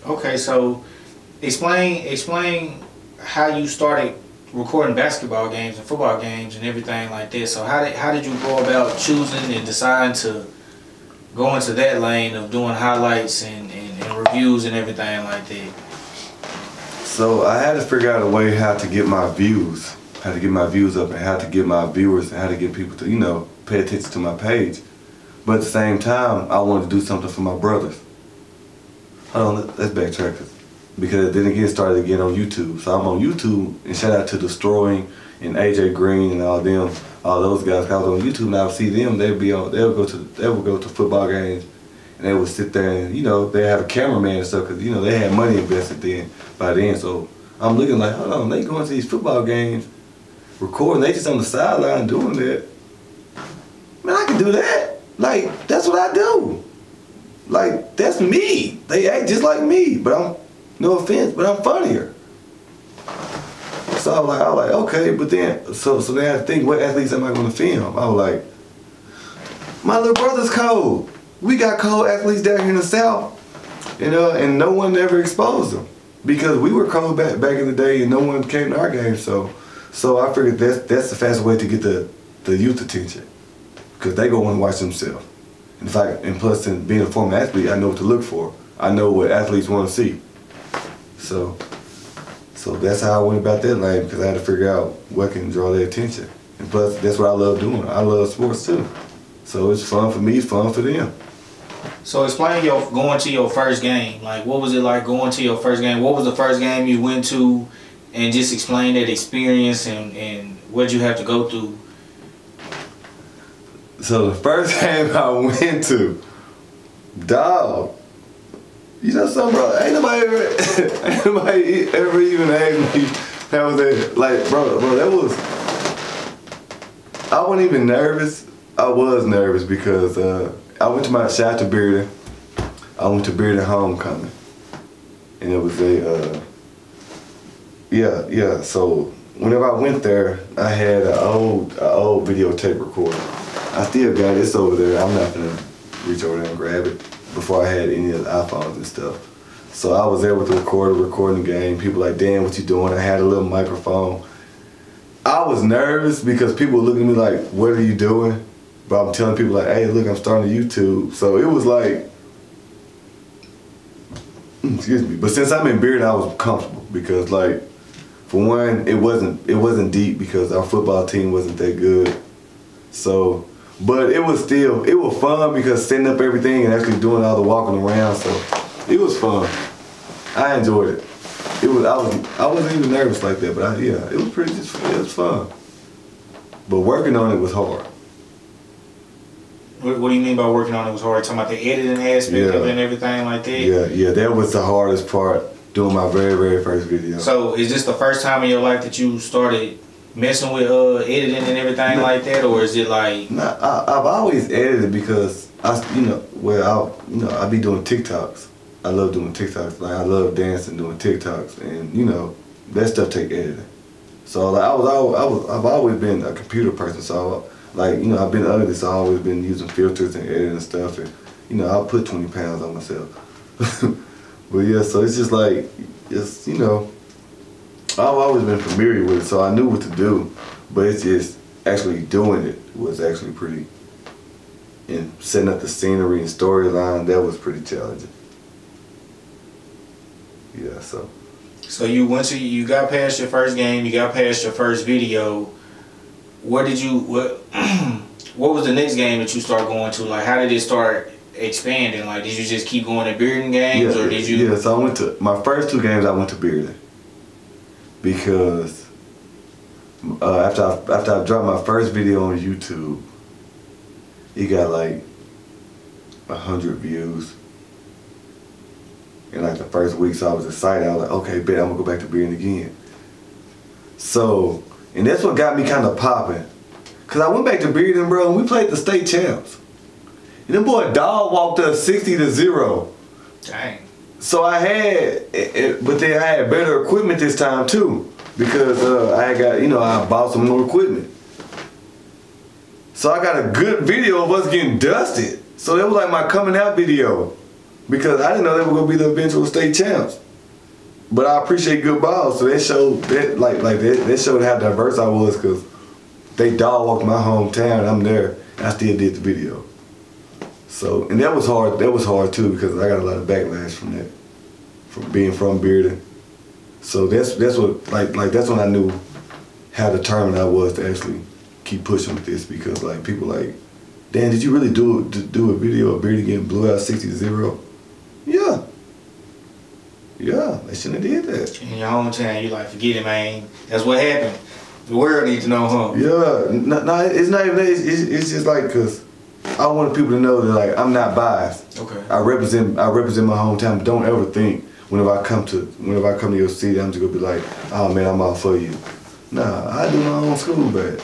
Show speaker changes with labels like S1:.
S1: Okay, so explain how you started recording basketball games and football games and everything like this. So how did you go about choosing and deciding to go into that lane of doing highlights and reviews and everything like that?
S2: So I had to figure out a way how to get my views, how to get my views up, and how to get my viewers, and how to get people to, you know, pay attention to my page. But at the same time, I wanted to do something for my brothers. Hold on, let's backtrack this. Because then again, started again on YouTube. So I'm on YouTube, and shout out to Destroying and AJ Green and all them, all those guys. I was on YouTube, and I would see them. They would go to football games, and they would sit there and, you know, they have a cameraman and stuff, because, you know, they had money invested by then. So I'm looking like, hold on, they going to these football games, recording. They just on the sideline doing that. Man, I can do that. Like, that's what I do. Like, that's me. They act just like me, but I'm, no offense, but I'm funnier. So I was like, okay, but then, so then I had to think, what athletes am I going to film? I was like, my little brother's cold. We got cold athletes down here in the South, you know, and no one ever exposed them because we were cold back in the day, and no one came to our game. So I figured that's the fastest way to get the youth attention, because they go want to watch themselves. In fact, and plus, in being a former athlete, I know what to look for. I know what athletes want to see. So that's how I went about that lane, because I had to figure out what can draw their attention. And plus, that's what I love doing. I love sports too. So it's fun for me, it's fun for them.
S1: So explain going to your first game. Like, what was it like going to your first game? What was the first game you went to? And just explain that experience and what you have to go through.
S2: So the first game I went to, dog, you know something, bro? Ain't nobody ever even asked me how was that. Like, bro, that was, I wasn't even nervous. I was nervous because I went to my shot to Bearden. I went to Bearden Homecoming, and it was a yeah. So whenever I went there, I had an old videotape recorder. I still got it. It's over there. I'm not gonna reach over there and grab it. Before I had any of the iPhones and stuff. So I was there with the recorder, recording the game. People like, damn, what you doing? I had a little microphone. I was nervous because people were looking at me like, what are you doing? But I'm telling people like, hey, look, I'm starting a YouTube. So it was like, excuse me. But since I'm in Bearden, I was comfortable because, like, for one, it wasn't deep because our football team wasn't that good. So, but it was fun because setting up everything and actually doing all the walking around. So it was fun. I enjoyed it. I wasn't even nervous like that, but it was fun. But working on it was hard.
S1: What do you mean by working on it was hard? Talking about the editing aspect of it and everything like that?
S2: Yeah, that was the hardest part, doing my very, very first video.
S1: So is this the first time in your life that you started messing with editing and everything like that, or is it like?
S2: Nah, I've always edited because I be doing TikToks. I love doing TikToks. Like, I love dancing, doing TikToks, and you know that stuff take editing. So like I've always been a computer person. So like, you know, I've been ugly, so I've always been using filters and editing and stuff, and you know, I'll put 20 pounds on myself. But yeah, so it's just like, it's, you know, I've always been familiar with it, so I knew what to do, but it's just actually doing it was actually pretty, and setting up the scenery and storyline, that was pretty challenging. Yeah, so.
S1: So you got past your first game, you got past your first video. What was the next game that you started going to? Like, how did it start expanding? Like, did you just keep going to Bearden games, or did you?
S2: Yeah, so I went to, my first 2 games I went to Bearden. Because after I dropped my first video on YouTube, it got like 100 views in like the first week. So I was excited. I was like, okay, bet I'm gonna go back to Bearden again. So, and that's what got me kind of popping, cause I went back to Bearden, bro, and we played the state champs. And the boy Dog walked up 60-0.
S1: Dang.
S2: So I had, but then I had better equipment this time too, because I got, you know, I bought some more equipment. So I got a good video of us getting dusted. So that was like my coming out video. because I didn't know they were gonna be the eventual state champs. But I appreciate good balls, so that showed that that showed how diverse I was, because they dog walked my hometown and I'm there and I still did the video. So, and that was hard too, because I got a lot of backlash from that, from being from Bearden. So that's what that's when I knew how determined I was to actually keep pushing with this, because like people like, Dan, did you really do a video of Bearden getting blew out 60-0? Yeah. Yeah, they shouldn't have did that.
S1: In your hometown, you like, forget it, man. That's what happened. The world needs to know, huh?
S2: Yeah, no, it's not even that. It's just like, cause I want people to know that like I'm not biased.
S1: Okay.
S2: I represent my hometown. But don't ever think whenever I come to your city, I'm just gonna be like, oh man, I'm all for you. Nah, I do my own school bad.